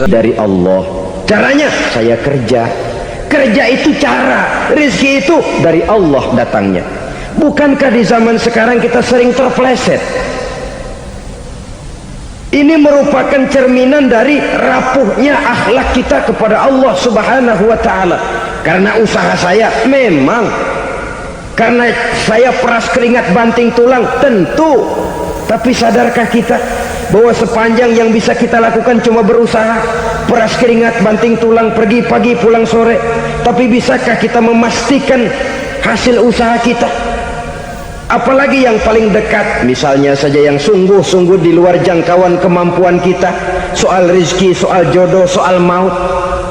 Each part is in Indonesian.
dari Allah. Caranya saya kerja. Kerja itu cara, rezeki itu dari Allah datangnya. Bukankah di zaman sekarang kita sering terpeleset? Ini merupakan cerminan dari rapuhnya akhlak kita kepada Allah Subhanahu wa ta'ala. Karena usaha saya memang, karena saya peras keringat banting tulang, tentu. Tapi sadarkah kita bahwa sepanjang yang bisa kita lakukan cuma berusaha, peras keringat banting tulang, pergi pagi pulang sore? Tapi bisakah kita memastikan hasil usaha kita? Apalagi yang paling dekat, misalnya saja yang sungguh-sungguh di luar jangkauan kemampuan kita, soal rezeki, soal jodoh, soal maut.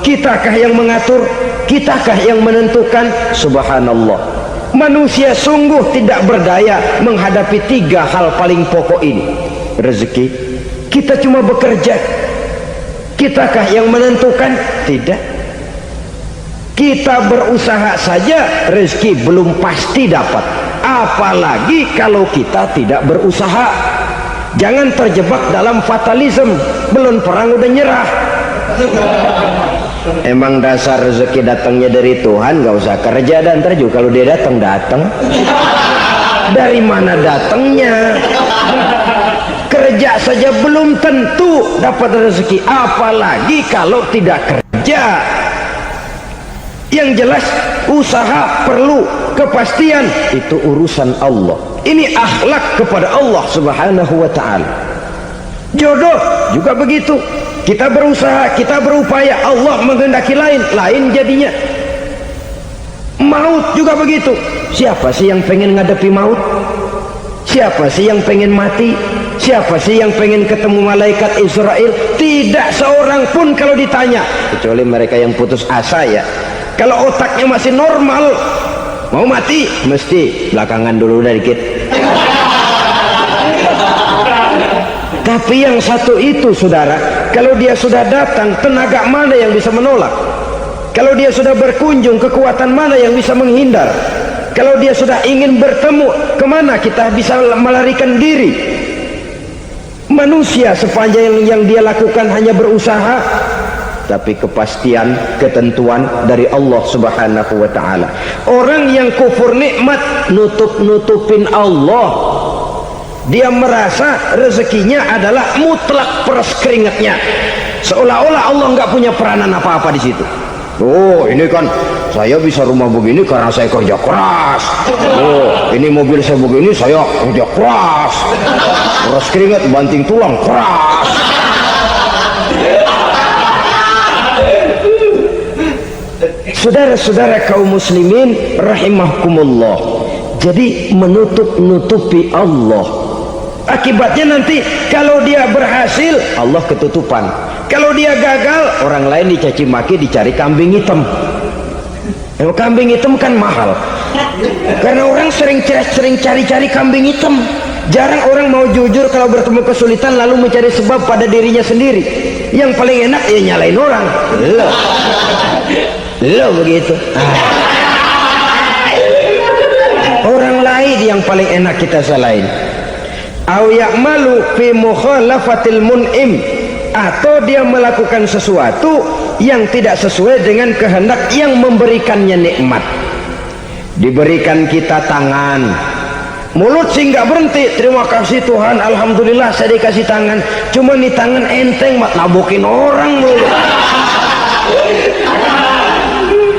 Kitakah yang mengatur? Kitakah yang menentukan? Subhanallah, manusia sungguh tidak berdaya menghadapi 3 hal paling pokok ini. Rezeki, kita cuma bekerja. Kitakah yang menentukan? Tidak. Kita berusaha saja rezeki belum pasti dapat, apalagi kalau kita tidak berusaha. Jangan terjebak dalam fatalisme, belum perang udah nyerah. Emang dasar rezeki datangnya dari Tuhan, gak usah kerja, dan ntar juga kalau dia datang. Dari mana datangnya? Kerja saja belum tentu dapat rezeki, apalagi kalau tidak kerja. Yang jelas usaha perlu kepastian, itu urusan Allah. Ini akhlak kepada Allah Subhanahu wa ta'ala. Jodoh juga begitu, kita berusaha, kita berupaya, Allah menghendaki lain jadinya. Maut juga begitu. Siapa sih yang pengen ngadepi maut? Siapa sih yang pengen mati? Siapa sih yang pengen ketemu malaikat Israel? Tidak seorang pun kalau ditanya, kecuali mereka yang putus asa ya. Kalau otaknya masih normal, mau mati mesti belakangan dulu udah dikit. Tapi yang satu itu saudara, kalau dia sudah datang, tenaga mana yang bisa menolak? Kalau dia sudah berkunjung, kekuatan mana yang bisa menghindar? Kalau dia sudah ingin bertemu, kemana kita bisa melarikan diri? Manusia sepanjang yang dia lakukan hanya berusaha, tapi kepastian, ketentuan dari Allah Subhanahu wa ta'ala. Orang yang kufur nikmat, nutupin Allah. Dia merasa rezekinya adalah mutlak peras keringatnya, seolah-olah Allah nggak punya peranan apa-apa di situ. Oh, ini kan saya bisa rumah begini karena saya kerja keras. Oh, ini mobil saya begini saya kerja keras. Peras keringat banting tulang keras. Saudara-saudara kaum muslimin rahimahkumullah, jadi menutupi Allah. Akibatnya nanti kalau dia berhasil, Allah ketutupan. Kalau dia gagal, orang lain dicaci maki, dicari kambing hitam. Yang kambing hitam kan mahal, karena orang sering cari-cari kambing hitam. Jarang orang mau jujur kalau bertemu kesulitan lalu mencari sebab pada dirinya sendiri. Yang paling enak ya nyalain orang. Lo begitu. Orang lain yang paling enak kita salahin. Au ya'malu fi mukhalafatil mun'im, atau dia melakukan sesuatu yang tidak sesuai dengan kehendak yang memberikannya nikmat. Diberikan kita tangan, mulut sih nggak berhenti, terima kasih Tuhan, alhamdulillah saya dikasih tangan. Cuma nih tangan enteng mak nabokin orang mulu.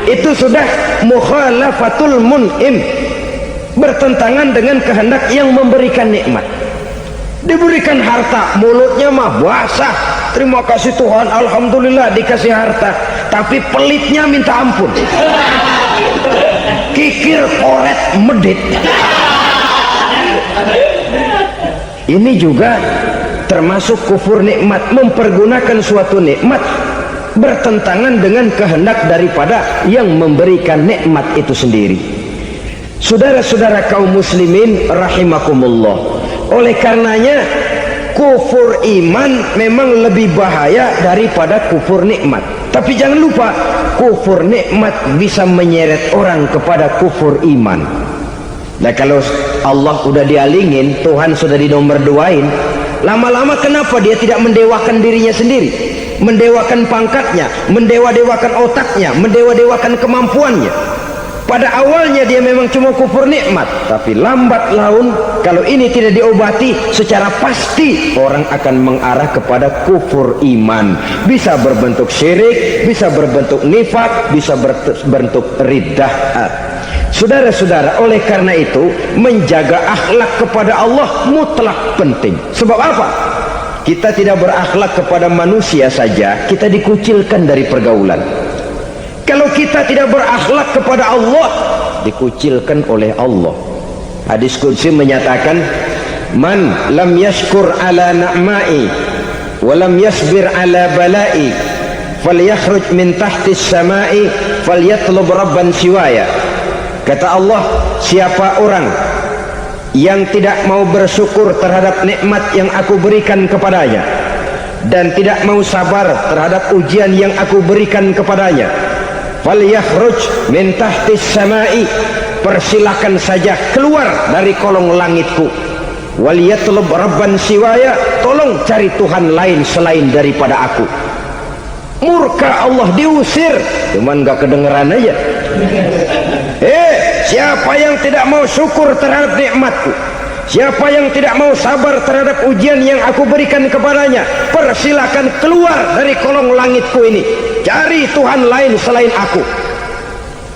Itu sudah mukhalafatul mun'im, bertentangan dengan kehendak yang memberikan nikmat. Diberikan harta, mulutnya mah basah, terima kasih Tuhan, alhamdulillah dikasih harta, tapi pelitnya minta ampun, kikir koret medit. Ini juga termasuk kufur nikmat, mempergunakan suatu nikmat bertentangan dengan kehendak daripada yang memberikan nikmat itu sendiri. Saudara-saudara kaum muslimin rahimakumullah, oleh karenanya kufur iman memang lebih bahaya daripada kufur nikmat. Tapi jangan lupa, kufur nikmat bisa menyeret orang kepada kufur iman. Nah kalau Allah udah dialingin, Tuhan sudah dinomor duain, lama-lama kenapa dia tidak mendewakan dirinya sendiri? mendewakan pangkatnya, mendewa-dewakan otaknya, mendewa-dewakan kemampuannya. Pada awalnya dia memang cuma kufur nikmat, tapi lambat laun kalau ini tidak diobati secara pasti orang akan mengarah kepada kufur iman. Bisa berbentuk syirik, bisa berbentuk nifak, bisa berbentuk riddah. Saudara-saudara, oleh karena itu menjaga akhlak kepada Allah mutlak penting. Sebab apa? Kita tidak berakhlak kepada manusia saja, kita dikucilkan dari pergaulan. Kalau kita tidak berakhlak kepada Allah, dikucilkan oleh Allah. Hadis qudsi menyatakan, man lam yashkur ala na'mai wa lam yasbir ala balai falyakhruj min tahtis samai falyatlub rabban siwaya. Kata Allah, siapa orang yang tidak mau bersyukur terhadap nikmat yang aku berikan kepadanya dan tidak mau sabar terhadap ujian yang aku berikan kepadanya, falyakhruj min tahtis samai, persilakan saja keluar dari kolong langitku, waliyatlub rabban siwaya, tolong cari Tuhan lain selain daripada aku. Murka Allah, diusir, cuman gak kedengeran aja. Siapa yang tidak mau syukur terhadap nikmatku, siapa yang tidak mau sabar terhadap ujian yang aku berikan kepadanya, persilakan keluar dari kolong langitku ini, cari Tuhan lain selain aku.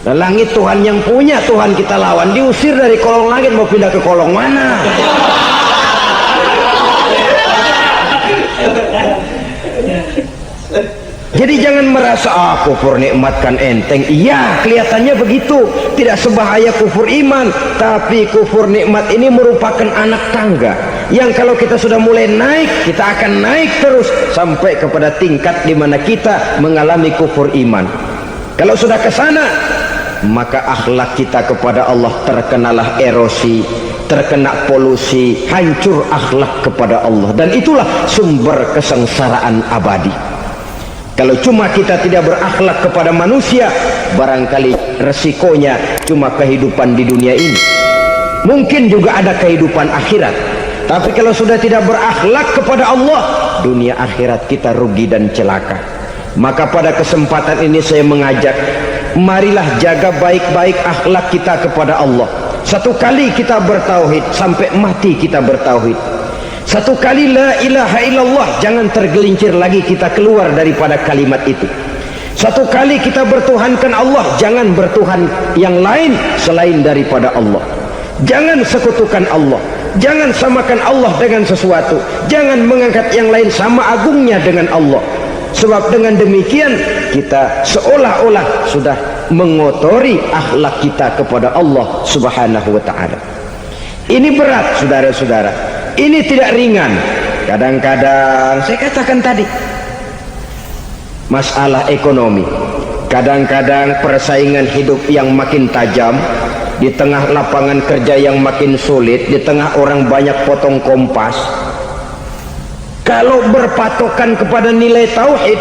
Nah, langit Tuhan yang punya, Tuhan kita lawan, diusir dari kolong langit, mau pindah ke kolong mana? Jadi jangan merasa kufur nikmat kan enteng. Iya, kelihatannya begitu, tidak sebahaya kufur iman. Tapi kufur nikmat ini merupakan anak tangga yang kalau kita sudah mulai naik, kita akan naik terus sampai kepada tingkat di mana kita mengalami kufur iman. Kalau sudah ke sana, maka akhlak kita kepada Allah terkenalah erosi, terkena polusi, hancur akhlak kepada Allah, dan itulah sumber kesengsaraan abadi. Kalau cuma kita tidak berakhlak kepada manusia, barangkali resikonya cuma kehidupan di dunia ini. Mungkin juga ada kehidupan akhirat. Tapi kalau sudah tidak berakhlak kepada Allah, dunia akhirat kita rugi dan celaka. Maka pada kesempatan ini saya mengajak, marilah jaga baik-baik akhlak kita kepada Allah. Satu kali kita bertauhid, sampai mati kita bertauhid. Satu kali la ilaha illallah, jangan tergelincir lagi kita keluar daripada kalimat itu. Satu kali kita bertuhankan Allah, jangan bertuhan yang lain selain daripada Allah. Jangan sekutukan Allah, jangan samakan Allah dengan sesuatu, jangan mengangkat yang lain sama agungnya dengan Allah. Sebab dengan demikian kita seolah-olah sudah mengotori akhlak kita kepada Allah subhanahu wa ta'ala. Ini berat, saudara-saudara. Ini tidak ringan. Kadang-kadang saya katakan tadi, masalah ekonomi, kadang-kadang persaingan hidup yang makin tajam, di tengah lapangan kerja yang makin sulit, di tengah orang banyak potong kompas. Kalau berpatokan kepada nilai tauhid,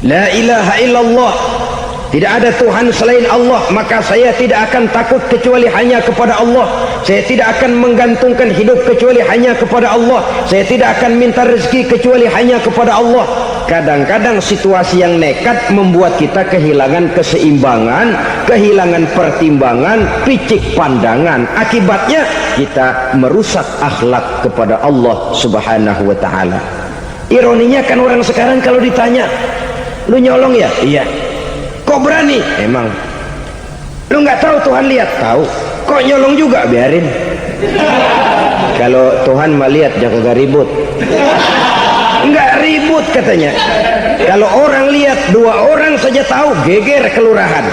la ilaha illallah, tidak ada Tuhan selain Allah, maka saya tidak akan takut kecuali hanya kepada Allah. Saya tidak akan menggantungkan hidup kecuali hanya kepada Allah. Saya tidak akan minta rezeki kecuali hanya kepada Allah. Kadang-kadang situasi yang nekat membuat kita kehilangan keseimbangan, kehilangan pertimbangan, picik pandangan. Akibatnya kita merusak akhlak kepada Allah subhanahu wa ta'ala. Ironinya kan orang sekarang kalau ditanya, lu nyolong ya? Iya. Kok berani? Emang. Lu nggak tahu Tuhan lihat? Tahu. Kok nyolong juga? Biarin. Kalau Tuhan mah lihat, jangan gak ribut. Nggak ribut katanya. Kalau orang lihat, 2 orang saja tahu, geger kelurahan.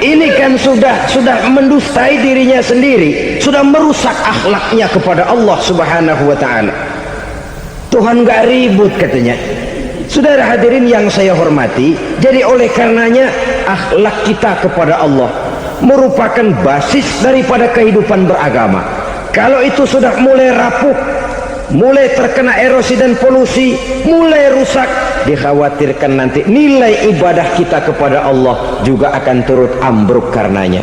Ini kan sudah mendustai dirinya sendiri, sudah merusak akhlaknya kepada Allah subhanahu wa ta'ala. Tuhan nggak ribut katanya. Saudara hadirin yang saya hormati, jadi oleh karenanya akhlak kita kepada Allah merupakan basis daripada kehidupan beragama. Kalau itu sudah mulai rapuh, mulai terkena erosi dan polusi, mulai rusak, dikhawatirkan nanti nilai ibadah kita kepada Allah juga akan turut ambruk karenanya.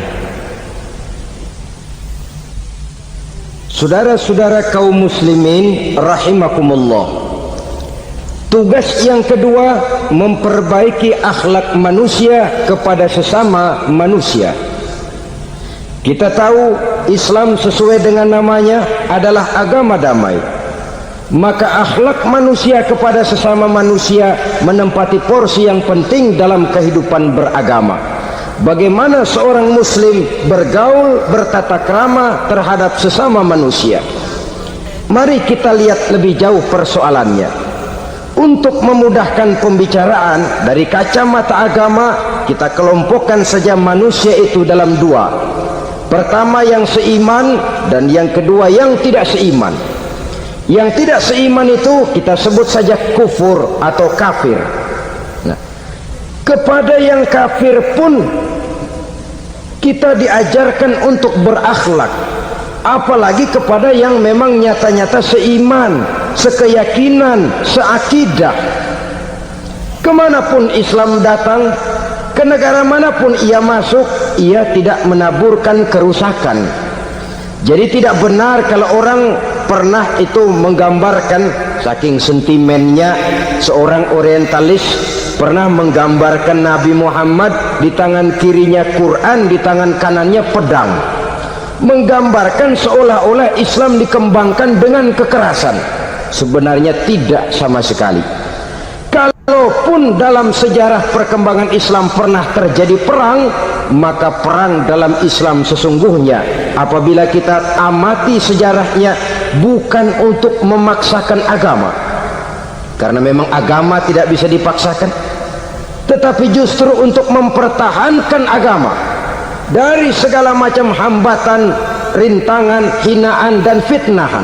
Saudara-saudara kaum muslimin rahimakumullah, Tugas yang kedua, memperbaiki akhlak manusia kepada sesama manusia. Kita tahu Islam sesuai dengan namanya adalah agama damai. Maka akhlak manusia kepada sesama manusia menempati porsi yang penting dalam kehidupan beragama. Bagaimana seorang muslim bergaul, bertata krama terhadap sesama manusia. Mari kita lihat lebih jauh persoalannya. Untuk memudahkan pembicaraan dari kacamata agama, kita kelompokkan saja manusia itu dalam dua. Pertama yang seiman, dan yang kedua yang tidak seiman. Yang tidak seiman itu kita sebut saja kufur atau kafir. Nah, kepada yang kafir pun kita diajarkan untuk berakhlak, apalagi kepada yang memang nyata-nyata seiman, sekeyakinan, seakidah. Kemanapun Islam datang, ke negara manapun ia masuk, ia tidak menaburkan kerusakan. Jadi tidak benar kalau orang pernah itu menggambarkan, saking sentimennya seorang orientalis pernah menggambarkan Nabi Muhammad di tangan kirinya Quran, di tangan kanannya pedang, menggambarkan seolah-olah Islam dikembangkan dengan kekerasan. Sebenarnya tidak sama sekali. Kalaupun dalam sejarah perkembangan Islam pernah terjadi perang, maka perang dalam Islam sesungguhnya apabila kita amati sejarahnya bukan untuk memaksakan agama, karena memang agama tidak bisa dipaksakan, tetapi justru untuk mempertahankan agama dari segala macam hambatan, rintangan, hinaan dan fitnahan.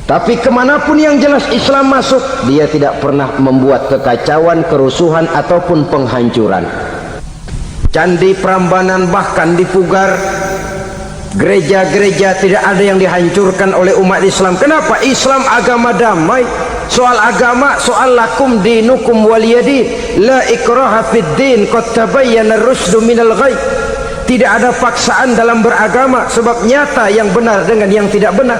Tapi kemanapun yang jelas Islam masuk, dia tidak pernah membuat kekacauan, kerusuhan ataupun penghancuran. Candi Prambanan bahkan dipugar, gereja-gereja tidak ada yang dihancurkan oleh umat Islam. Kenapa? Islam agama damai. Soal agama, soal lakum dinukum waliyadin, la ikraha fid din, qad tabayyana ar-rusydu minal ghayy. Tidak ada paksaan dalam beragama, sebab nyata yang benar dengan yang tidak benar.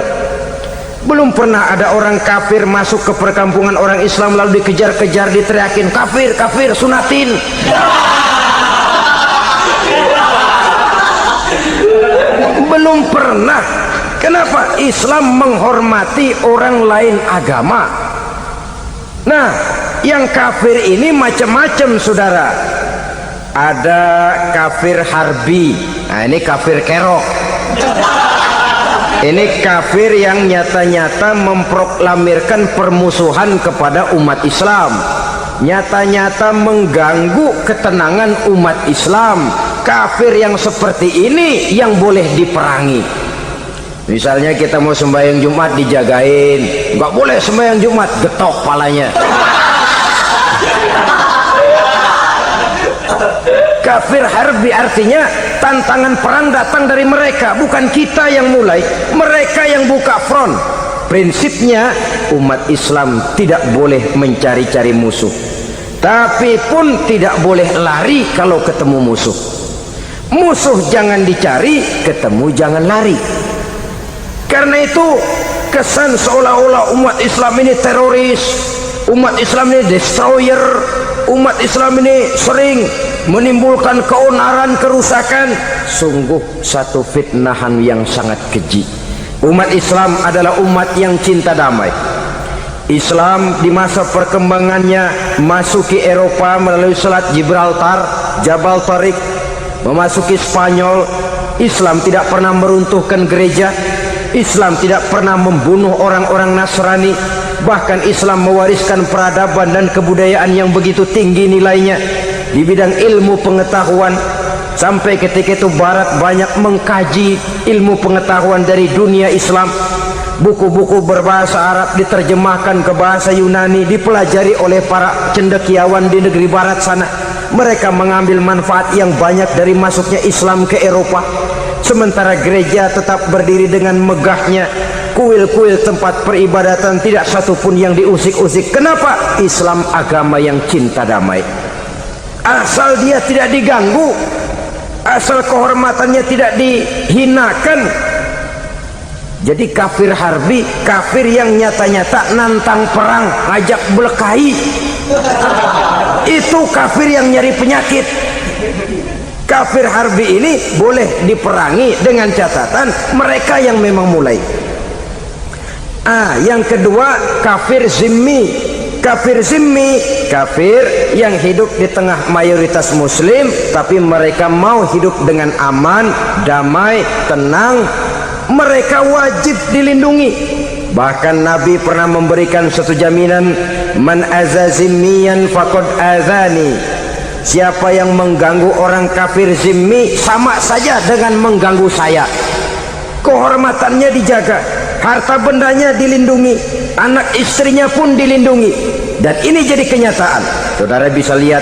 Belum pernah ada orang kafir masuk ke perkampungan orang Islam lalu dikejar-kejar, diteriakin kafir, kafir, sunatin. Belum pernah. Kenapa? Islam menghormati orang lain agama. Nah, yang kafir ini macam-macam, saudara. Ada kafir harbi. Nah, ini kafir kerok. Ini kafir yang nyata-nyata memproklamirkan permusuhan kepada umat Islam, nyata-nyata mengganggu ketenangan umat Islam. Kafir yang seperti ini yang boleh diperangi. Misalnya kita mau sembahyang Jumat dijagain, nggak boleh sembahyang Jumat, getok palanya. Kafir harbi artinya tantangan perang datang dari mereka, bukan kita yang mulai, mereka yang buka front. Prinsipnya umat Islam tidak boleh mencari-cari musuh, tapi pun tidak boleh lari kalau ketemu musuh. Musuh jangan dicari, ketemu jangan lari. Karena itu kesan seolah-olah umat Islam ini teroris, umat Islam ini destroyer, umat Islam ini sering menimbulkan keonaran, kerusakan. Sungguh satu fitnahan yang sangat keji. Umat Islam adalah umat yang cinta damai. Islam di masa perkembangannya masuki Eropa melalui Selat Gibraltar, Jabal Tariq, memasuki Spanyol. Islam tidak pernah meruntuhkan gereja, Islam tidak pernah membunuh orang-orang Nasrani. Bahkan Islam mewariskan peradaban dan kebudayaan yang begitu tinggi nilainya di bidang ilmu pengetahuan, sampai ketika itu Barat banyak mengkaji ilmu pengetahuan dari dunia Islam. Buku-buku berbahasa Arab diterjemahkan ke bahasa Yunani, dipelajari oleh para cendekiawan di negeri Barat sana. Mereka mengambil manfaat yang banyak dari masuknya Islam ke Eropa. Sementara gereja tetap berdiri dengan megahnya, kuil-kuil tempat peribadatan tidak satupun yang diusik-usik. Kenapa? Islam agama yang cinta damai. Asal dia tidak diganggu, asal kehormatannya tidak dihinakan, Jadi kafir harbi, kafir yang nyata-nyata nantang perang, ngajak berkelahi. Itu kafir yang nyari penyakit. Kafir harbi ini boleh diperangi dengan catatan mereka yang memang mulai. Yang kedua kafir zimmi. Kafir zimmi, kafir yang hidup di tengah mayoritas muslim tapi mereka mau hidup dengan aman, damai, tenang. Mereka wajib dilindungi. Bahkan Nabi pernah memberikan satu jaminan, man azazimiyan faqad azani. Siapa yang mengganggu orang kafir zimmi sama saja dengan mengganggu saya. Kehormatannya dijaga, harta bendanya dilindungi, anak istrinya pun dilindungi. Dan ini jadi kenyataan. Saudara bisa lihat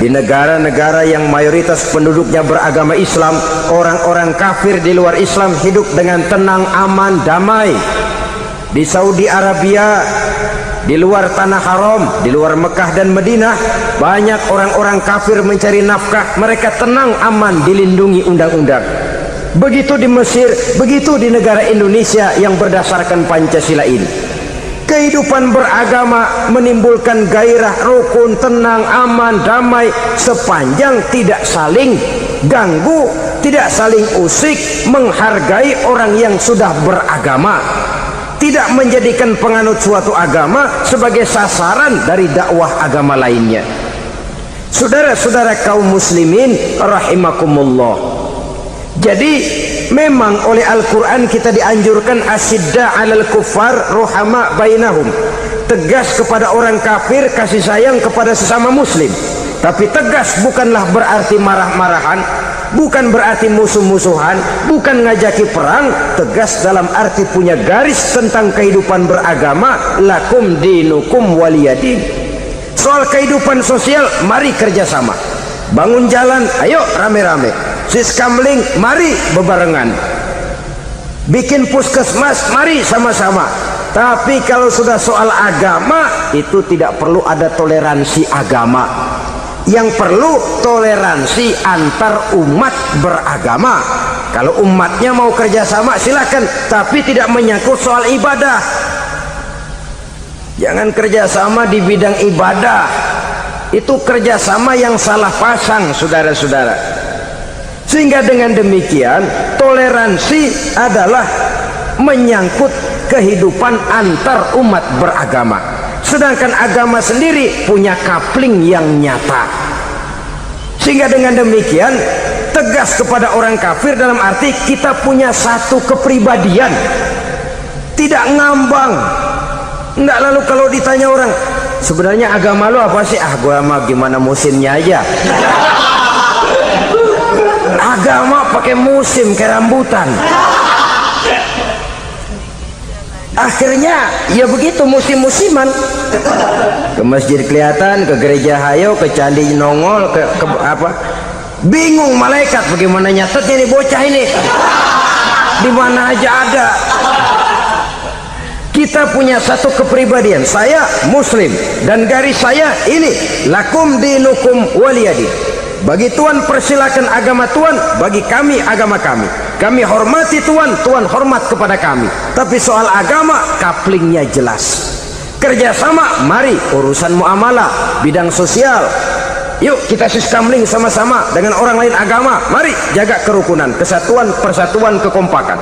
di negara-negara yang mayoritas penduduknya beragama Islam, orang-orang kafir di luar Islam hidup dengan tenang, aman, damai. Di Saudi Arabia, di luar tanah haram, di luar Mekah dan Madinah, banyak orang-orang kafir mencari nafkah. Mereka tenang, aman, dilindungi undang-undang. Begitu di Mesir, begitu di negara Indonesia yang berdasarkan Pancasila ini. Kehidupan beragama menimbulkan gairah, rukun, tenang, aman, damai, sepanjang tidak saling ganggu, tidak saling usik, menghargai orang yang sudah beragama, tidak menjadikan penganut suatu agama sebagai sasaran dari dakwah agama lainnya. Saudara-saudara kaum muslimin rahimakumullah. Jadi memang oleh Al-Quran kita dianjurkan asyidda alal kuffar ruhama bainahum, tegas kepada orang kafir, kasih sayang kepada sesama muslim. Tapi tegas bukanlah berarti marah-marahan, bukan berarti musuh-musuhan, bukan ngajaki perang. Tegas dalam arti punya garis tentang kehidupan beragama, lakum dinukum waliyadin. Soal kehidupan sosial, mari kerjasama. Bangun jalan, ayo rame-rame. Siskamling, mari bebarengan. Bikin puskesmas, mari sama-sama. Tapi kalau sudah soal agama, itu tidak perlu ada toleransi agama. Yang perlu toleransi antar umat beragama. Kalau umatnya mau kerjasama silakan, tapi tidak menyangkut soal ibadah. Jangan kerjasama di bidang ibadah. Itu kerjasama yang salah pasang, saudara-saudara. Sehingga dengan demikian toleransi adalah menyangkut kehidupan antar umat beragama. Sedangkan agama sendiri punya kapling yang nyata. Sehingga dengan demikian tegas kepada orang kafir dalam arti kita punya satu kepribadian, tidak ngambang. Enggak, lalu kalau ditanya orang, sebenarnya agama lo apa sih? Gua mah gimana musimnya aja. Agama pakai musim kayak rambutan. Akhirnya ya begitu, musim-musiman. Ke masjid kelihatan, ke gereja hayo, ke candi nongol, ke apa? Bingung malaikat bagaimana nyatetnya nih bocah ini. Di mana aja ada. Kita punya satu kepribadian. Saya muslim dan garis saya ini, lakum dinukum waliyadin. Bagi Tuhan persilakan agama Tuhan, bagi kami agama kami. Kami hormati Tuhan, Tuhan hormat kepada kami. Tapi soal agama kaplingnya jelas. Kerjasama, mari urusan muamalah, bidang sosial. Yuk kita siskamling sama-sama dengan orang lain agama. Mari jaga kerukunan, kesatuan, persatuan, kekompakan.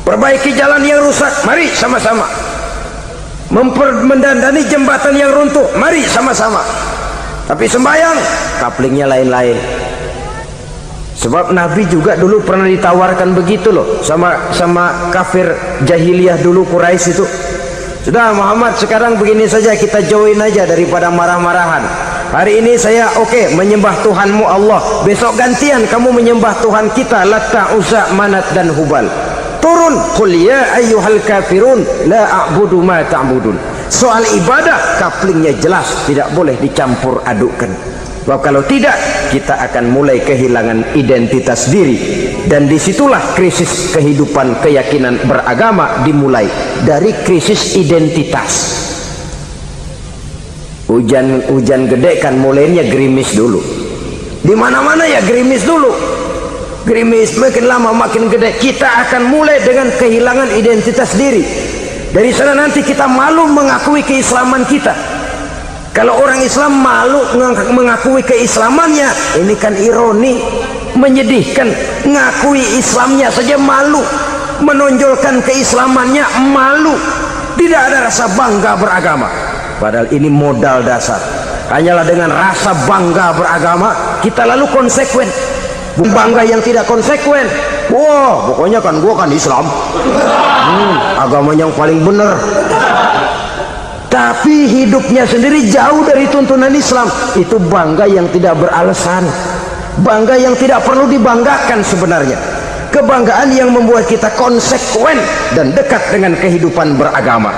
Perbaiki jalan yang rusak, mari sama-sama. Mendandani jembatan yang runtuh, mari sama-sama. Tapi sembahyang kaplingnya lain-lain. Sebab Nabi juga dulu pernah ditawarkan begitu loh sama kafir jahiliyah dulu, Quraisy itu. Sudah Muhammad, sekarang begini saja, kita join aja daripada marah-marahan. Hari ini saya oke menyembah Tuhanmu Allah, besok gantian kamu menyembah Tuhan kita Latta, Uzza, Manat dan Hubal. Turun, qul ya ayyuhal kafirun la a'budu ma ta'budun. Soal ibadah kaplingnya jelas, tidak boleh dicampur adukkan. Sebab kalau tidak, kita akan mulai kehilangan identitas diri. Dan disitulah krisis kehidupan keyakinan beragama dimulai, dari krisis identitas. Hujan gede kan mulainya gerimis dulu. Di mana-mana ya gerimis dulu. gerimis makin lama makin gede, kita akan mulai dengan kehilangan identitas diri. Dari sana nanti kita malu mengakui keislaman kita. Kalau orang Islam malu mengakui keislamannya, ini kan ironi, menyedihkan. Ngakui Islamnya saja malu, menonjolkan keislamannya malu, tidak ada rasa bangga beragama. Padahal ini modal dasar. Hanyalah dengan rasa bangga beragama kita lalu konsekuen. Bangga yang tidak konsekuen, wah pokoknya kan gua kan Islam, agama yang paling benar, tapi hidupnya sendiri jauh dari tuntunan Islam. Itu bangga yang tidak beralasan, bangga yang tidak perlu dibanggakan sebenarnya. Kebanggaan yang membuat kita konsekuen dan dekat dengan kehidupan beragama.